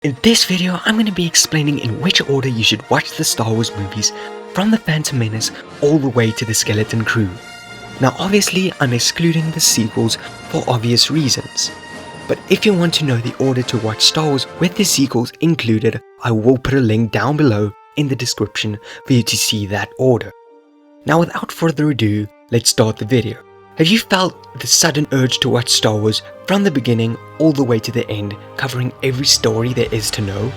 In this video, I'm going to be explaining in which order you should watch the Star Wars movies from The Phantom Menace all the way to The Skeleton Crew. Now obviously, I'm excluding the sequels for obvious reasons. But if you want to know the order to watch Star Wars with the sequels included, I will put a link down below in the description for you to see that order. Now without further ado, let's start the video. Have you felt the sudden urge to watch Star Wars from the beginning all the way to the end, covering every story there is to know?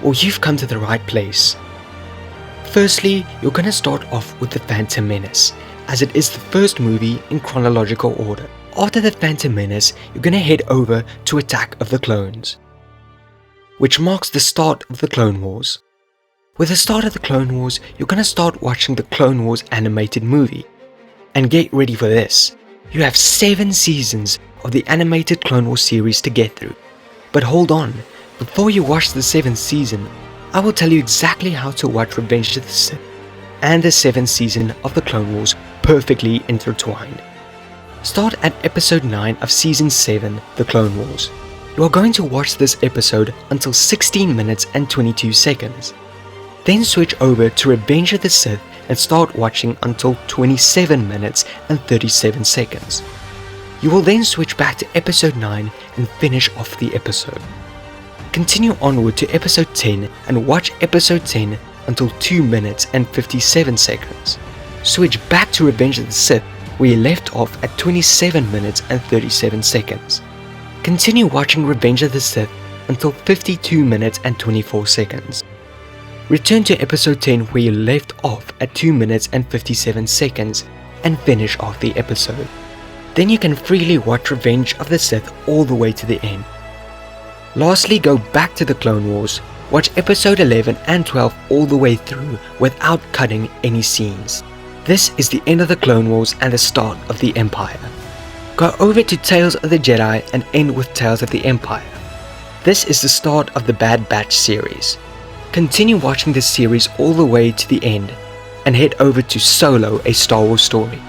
Well, you've come to the right place. Firstly, you're going to start off with The Phantom Menace, as it is the first movie in chronological order. After The Phantom Menace, you're going to head over to Attack of the Clones, which marks the start of the Clone Wars. With the start of the Clone Wars, you're going to start watching the Clone Wars animated movie. And get ready for this, you have 7 seasons of the animated Clone Wars series to get through. But hold on, before you watch the 7th season, I will tell you exactly how to watch Revenge of the Sith and the 7th season of the Clone Wars perfectly intertwined. Start at episode 9 of season 7, The Clone Wars. You are going to watch this episode until 16 minutes and 22 seconds. Then switch over to Revenge of the Sith and start watching until 27 minutes and 37 seconds. You will then switch back to episode 9 and finish off the episode. Continue onward to episode 10 and watch episode 10 until 2 minutes and 57 seconds. Switch back to Revenge of the Sith where you left off at 27 minutes and 37 seconds. Continue watching Revenge of the Sith until 52 minutes and 24 seconds. Return to episode 10 where you left off at 2 minutes and 57 seconds and finish off the episode. Then you can freely watch Revenge of the Sith all the way to the end. Lastly, go back to the Clone Wars, watch episode 11 and 12 all the way through without cutting any scenes. This is the end of the Clone Wars and the start of the Empire. Go over to Tales of the Jedi and end with Tales of the Empire. This is the start of the Bad Batch series. Continue watching this series all the way to the end and head over to Solo: A Star Wars Story.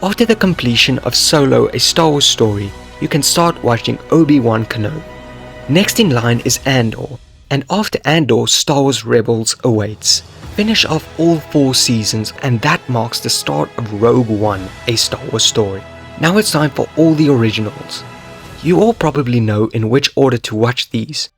After the completion of Solo: A Star Wars Story, you can start watching Obi-Wan Kenobi. Next in line is Andor, and after Andor, Star Wars Rebels awaits. Finish off all 4 seasons and that marks the start of Rogue One: A Star Wars Story. Now it's time for all the originals. You all probably know in which order to watch these.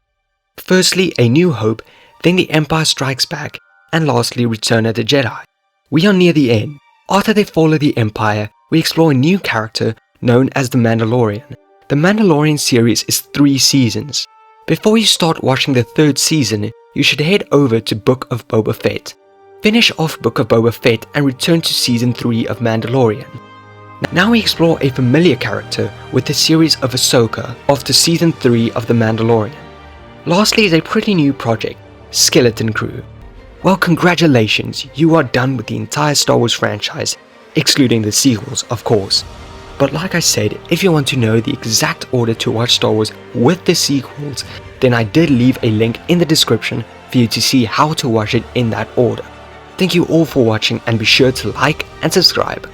Firstly, A New Hope, then The Empire Strikes Back, and lastly Return of the Jedi. We are near the end. After the fall of the Empire, we explore a new character known as The Mandalorian. The Mandalorian series is 3 seasons. Before you start watching the 3rd season, you should head over to Book of Boba Fett. Finish off Book of Boba Fett and return to season 3 of Mandalorian. Now we explore a familiar character with the series of Ahsoka after season 3 of The Mandalorian. Lastly is a pretty new project, Skeleton Crew. Well, congratulations, you are done with the entire Star Wars franchise, excluding the sequels, of course. But like I said, if you want to know the exact order to watch Star Wars with the sequels, then I did leave a link in the description for you to see how to watch it in that order. Thank you all for watching and be sure to like and subscribe.